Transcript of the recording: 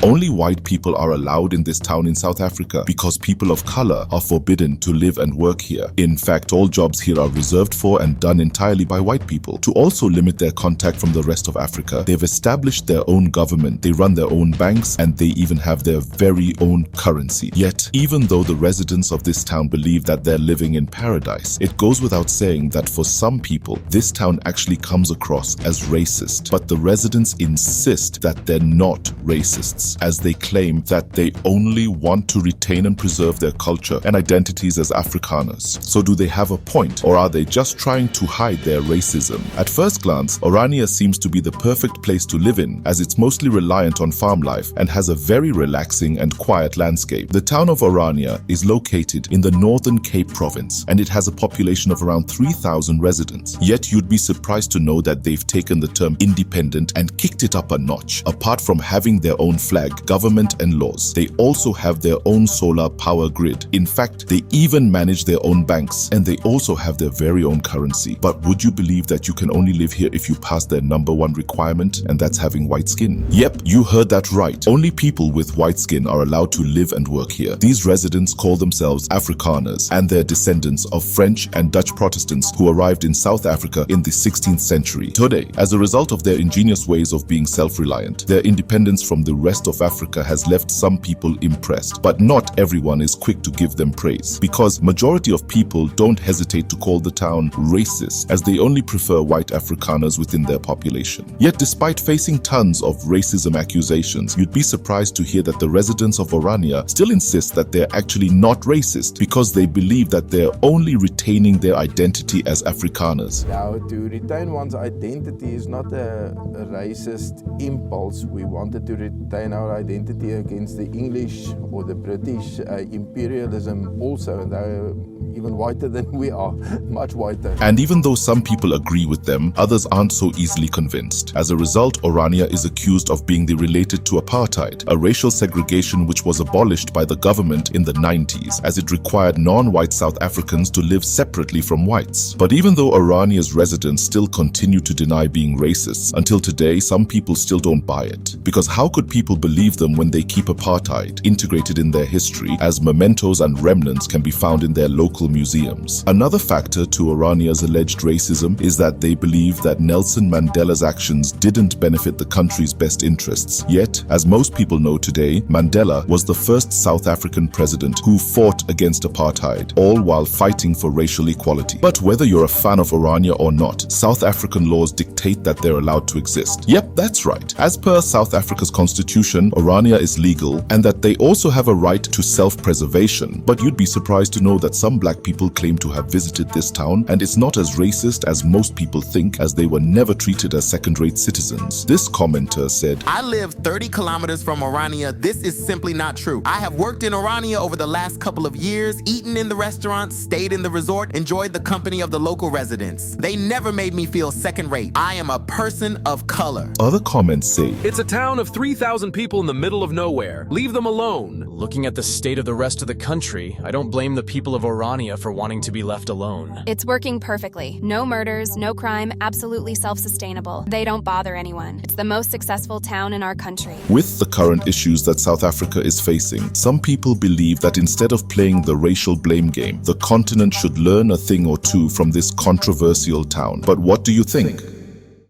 Only white people are allowed in this town in South Africa because people of color are forbidden to live and work here. In fact, all jobs here are reserved for and done entirely by white people. To also limit their contact from the rest of Africa, they've established their own government, they run their own banks, and they even have their very own currency. Yet, even though the residents of this town believe that they're living in paradise, it goes without saying that for some people, this town actually comes across as racist. But the residents insist that they're not racists, as they claim that they only want to retain and preserve their culture and identities as Afrikaners. So do they have a point, or are they just trying to hide their racism? At first glance, Orania seems to be the perfect place to live in, as it's mostly reliant on farm life and has a very relaxing and quiet landscape. The town of Orania is located in the Northern Cape province, and it has a population of around 3,000 residents. Yet you'd be surprised to know that they've taken the term independent and kicked it up a notch. Apart from having their own flag, government and laws, they also have their own solar power grid. In fact, they even manage their own banks, and they also have their very own currency. But would you believe that you can only live here if you pass their #1 requirement, and that's having white skin? Yep, you heard that right. Only people with white skin are allowed to live and work here. These residents call themselves Afrikaners, and they're descendants of French and Dutch Protestants who arrived in South Africa in the 16th century. Today, as a result of their ingenious ways of being self-reliant, their independence from the rest of Africa has left some people impressed, but not everyone is quick to give them praise, because majority of people don't hesitate to call the town racist, as they only prefer white Afrikaners within their population. Yet despite facing tons of racism accusations, you'd be surprised to hear that the residents of Orania still insist that they're actually not racist, because they believe that they're only retaining their identity as Afrikaners. Now, to retain one's identity is not a racist impulse. We wanted to retain our identity against the English or the British imperialism also. They're even whiter than we are, much whiter. And even though some people agree with them, others aren't so easily convinced. As a result, Orania is accused of being related to apartheid, a racial segregation which was abolished by the government in the 90s, as it required non-white South Africans to live separately from whites. But even though Orania's residents still continue to deny being racists, until today some people still don't buy it. Because how could people believe them when they keep apartheid integrated in their history, as mementos and remnants can be found in their local museums? Another factor to Orania's alleged racism is that they believe that Nelson Mandela's actions didn't benefit the country's best interests. Yet, as most people know today, Mandela was the first South African president who fought against apartheid, all while fighting for racial equality. But whether you're a fan of Orania or not, South African laws dictate that they're allowed to exist. Yep, that's right. As per South Africa's constitution, Orania is legal, and that they also have a right to self-preservation. But you'd be surprised to know that some black people claim to have visited this town, and it's not as racist as most people think, as they were never treated as second-rate citizens. This commenter said, I live 30 kilometers from Orania. This is simply not true. I have worked in Orania over the last couple of years, eaten in the restaurants, stayed in the resort, enjoyed the company of the local residents. They never made me feel second-rate. I am a person of color. Other comments say, it's a town of 3,000 people in the middle of nowhere. Leave them alone. Looking at the state of the rest of the country, I don't blame the people of Orania for wanting to be left alone. It's working perfectly. No murders, no crime, absolutely self-sustainable. They don't bother anyone. It's the most successful town in our country. With the current issues that South Africa is facing, some people believe that instead of playing the racial blame game, the continent should learn a thing or two from this controversial town. But what do you think?